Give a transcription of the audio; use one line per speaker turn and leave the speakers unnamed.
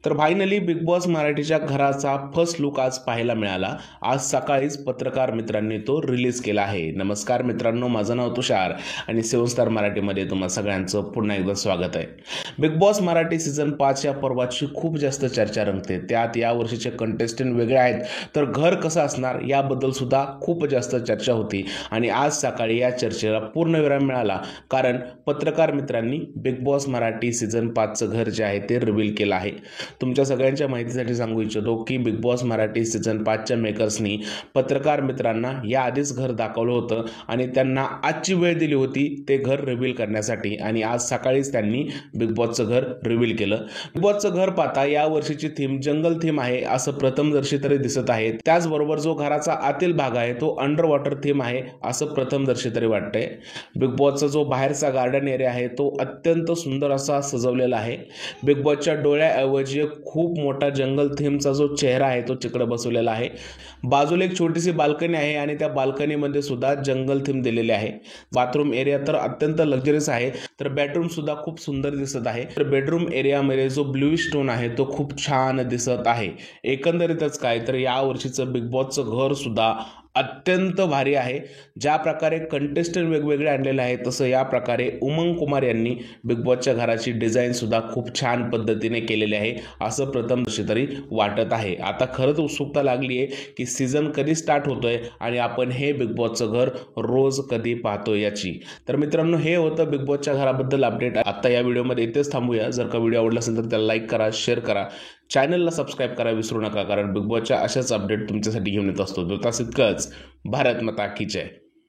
तर finally big boss मराठीच्या घराचा फर्स्ट लुक आज पाहायला मिळाला। आज सकाळीच पत्रकार मित्रांनी तो रिलीज केला आहे। नमस्कार मित्रांनो, माझं नाव तुषार आणि 7 स्टार मराठीमध्ये तुम्हा सगळ्यांचं पुन्हा एकदा स्वागत आहे। बिग बॉस मराठी सीझन 5 या पर्वाची खूप जास्त चर्चा रंगते। त्यात या वर्षीचे कंटेस्टंट वेगळे आहेत, तर घर कसं असणार याबद्दल सुद्धा खूप जास्त चर्चा होती आणि आज सकाळी या चर्चेला पूर्णविराम मिळाला, कारण पत्रकार मित्रांनी बिग बॉस मराठी सीझन 5चं घर जे आहे ते रिव्हील केलं आहे। तुमच्या सगळ्यांच्या माहितीसाठी सांगू इच्छितो की बिग बॉस मराठी सीझन 5च्या मेकर्सनी पत्रकार मित्रांना याआधीच घर दाखवलं होतं आणि त्यांना आजची वेळ दिली होती ते घर रिव्हील करण्यासाठी, आणि आज सकाळीच त्यांनी बिग बॉसचं घर रिव्हील केलं। बिग बॉसचं घर पाहता या वर्षीची थीम जंगल थीम आहे असं प्रथमदर्शी तरी दिसत आहे। त्याचबरोबर जो घराचा आतील भाग आहे तो अंडर वॉटर थीम आहे असं प्रथमदर्शी तरी वाटतंय। बिग बॉसचा जो बाहेरचा गार्डन एरिया आहे तो अत्यंत सुंदर असा सजवलेला आहे। बिग बॉसच्या डोळ्याऐवजी खूप मोठा जंगल थीमचा जो चेहरा आहे तो तिकडे बसवलेला आहे। बाजूला एक छोटीशी बाल्कनी आहे आणि त्या बाल्कनीमध्ये सुद्धा जंगल थीम दिलेली आहे। बाथरूम एरिया तर अत्यंत लक्झरीस आहे, तर बेडरूम सुद्धा खूप सुंदर दिसत आहे। तर बेडरूम एरियामध्ये जो ब्लू स्टोन आहे तो खूप छान दिसत आहे। एकंदरीतच काय तर या वर्षीचं बिग बॉसचं घर सुद्धा अत्यंत भारी आहे। ज्या प्रकारे कंटेस्टंट वेगवेगळे आणलेले आहेत तसं या प्रकारे उमंग कुमार यांनी बिग बॉसच्या घराची डिझाईन सुद्धा खूप छान पद्धतीने केलेली आहे असं प्रथमदर्शी तरी वाटत आहे। आता खरंच उत्सुकता लागली आहे की सीझन कधी स्टार्ट होतोय आणि आपण हे बिग बॉसचं घर रोज कधी पाहतोय याची। तर मित्रांनो, हे होतं बिग बॉसच्या घराबद्दल अपडेट। आता या व्हिडिओमध्ये इथेच थांबूया। जर का व्हिडिओ आवडला असेल तर त्याला लाईक करा, शेअर करा, चॅनलला सबस्क्राईब करा विसरू नका, कारण बिग बॉसच्या अशाच अपडेट तुमच्यासाठी घेऊन येत असतो। तर इतकंच, भारत माता की जय।